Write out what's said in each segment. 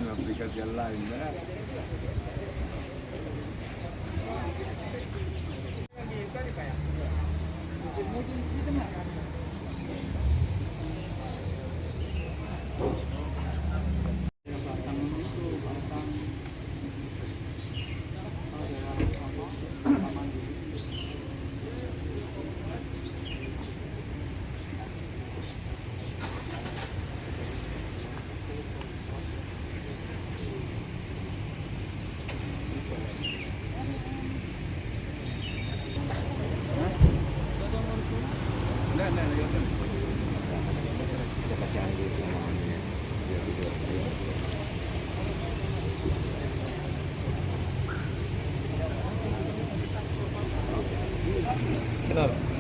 aplikasi yang lain.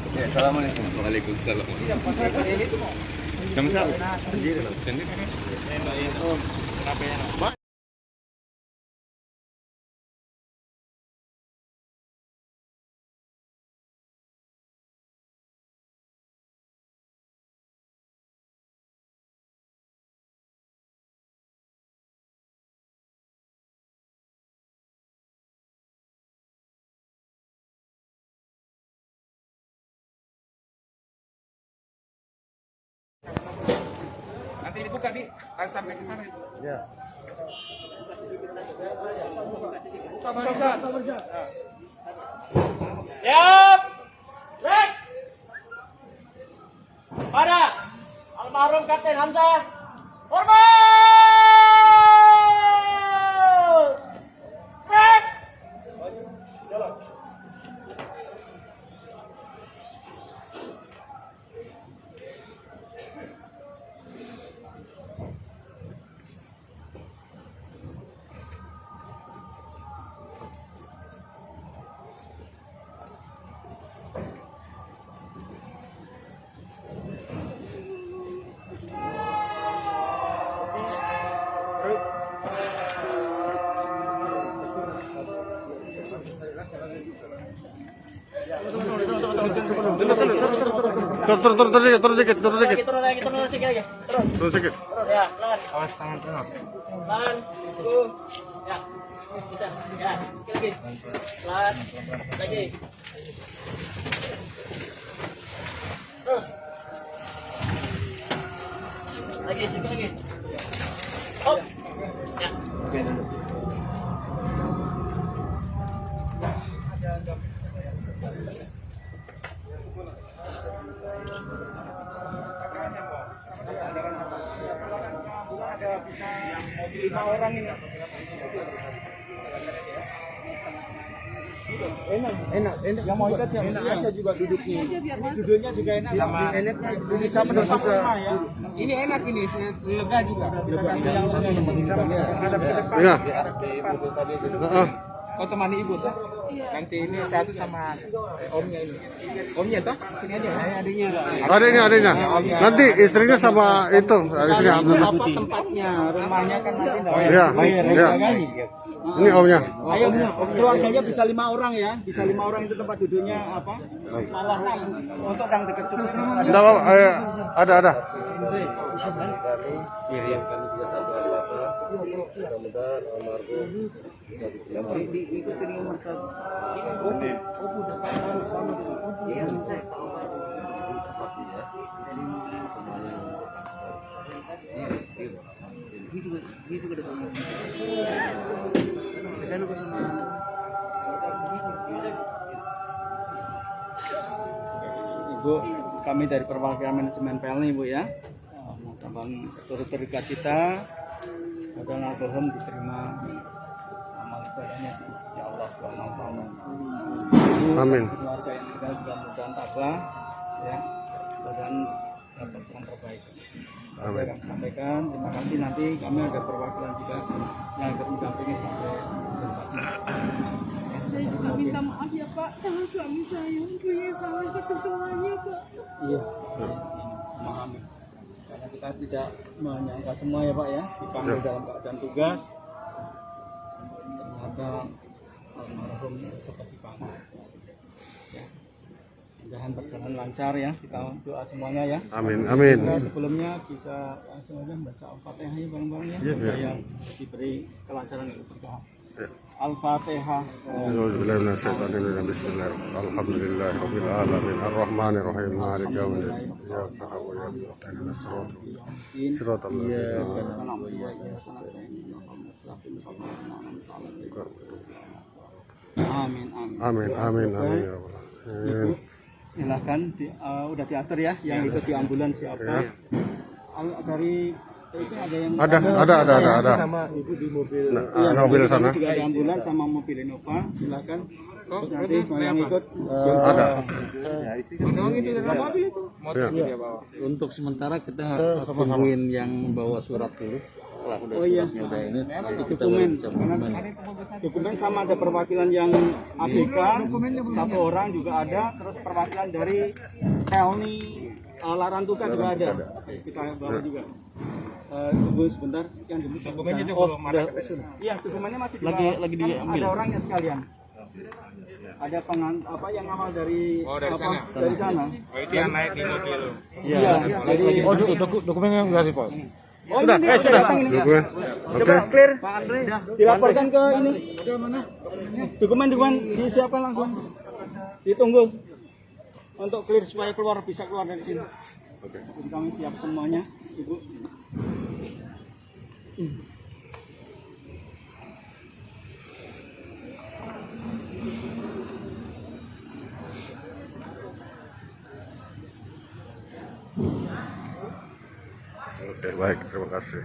Ya, assalamualaikum. Waalaikumsalam. Sama siapa? Sendiri loh. Sendiri. Nanti dibuka di sampai ke sana. Ya. Siap. Rek. Pada almarhum Kapten Hamzah. Hormat. Rek. Turun dikit. Turun lagi sedikit lagi. Turun sedikit. Ya, pelan. Awas tangan terus. Pelan. Ya. Bisa. Ya, sedikit lagi. Pelan. Lagi. Terus. Lagi, sedikit lagi. Hop. Ya. Oke, dulu. Enak. Yang mau ikat siapa? Enak aja juga duduknya. Duduknya juga enak. Sama enaknya bisa menembus. Ini enak ini, lega juga. Iya. Kau temani ibu tuh. Nanti ini satu sama omnya ini. Omnya toh? Sini aja. Adiknya. Adanya. Nanti istrinya sama itu. Istrinya Abdullah. Apa tempatnya? Rumahnya kan nanti enggak Iya. bayar. Iya. Ini omnya. Ayo keluarganya bisa 5 orang ya, bisa 5 orang itu tempat duduknya apa? Malah untuk yang dekat sumur. Enggak apa, ada. Iya. Mudah-mudahan almarhum Diikutin nomor 1. Ibu, kami dari perwakilan manajemen PLN Ibu ya, mengucapkan turut berduka cita agar almarhum diterima amal ibadahnya di sisi Allah Subhanahu wa taala. Amin. Keluarga yang tinggal juga mudah-mudahan tabah ya, dan dapat yang terbaik. Amin. Kami sampaikan terima kasih, nanti kami ada perwakilan juga yang akan mendampingi sampai tempat. Saya juga minta maaf ya Pak, sama suami saya punya salah kita semuanya Pak. Iya, memahami. Karena kita tidak menyangka semua ya Pak ya, dipanggil dalam keadaan tugas. Ternyata almarhum cepat dipanggil. Ya. mudahan berjalan lancar ya. Kita doa semuanya ya. Amin, amin. Kita sebelumnya bisa langsung aja baca Al-Fatihah ya bareng-bareng ya. Semoga yang diberi kelancaran dan keberkahan. Al-Fatihah. Auzubillahi minasyaitonirrajim. Bismillahirrahmanirrahim. Alhamdulillahirabbil alamin. Arrahmanir rahim. Maliki yaumiddin. Iyyaka na'budu wa iyyaka nasta'in. Shiratal ladzina Amin, amin. Amin, amin, amin ya rabbal alamin. Silakan udah diatur ya yang ikut di ambulans siapa. Dari itu ada yang Ada. Sama ibu di mobil. Nah, mobil sana. juga ada ambulans sama mobil Innova. Silakan. Nanti mau yang ikut Ada. Mobil bawa. Untuk sementara kita tungguin yang bawa surat dulu. Setelah udah suratnya udah ini, nanti kita baru dokumen. bisa dokumen. Dokumen sama ada perwakilan yang ABK, satu orang juga ada, terus perwakilan dari Pelni Larantuka juga ada. Kita bawa juga. Tunggu sebentar, yang dulu dokumennya iya, dokumennya masih Lagi diambil. Ada orangnya sekalian. Ada yang awal dari sana. Dari sana. Oh, itu yang naik di mobil. Iya, jadi Dokumennya udah di pos. oh, sudah, sudah datang ini. Dokumen. Coba Oke. clear, Pak Andre. Dilaporkan ke ini. Dokumen disiapkan langsung. Ditunggu untuk clear supaya bisa keluar dari sini. Oke. Jadi kami siap semuanya, Ibu. Oke, baik. Terima kasih.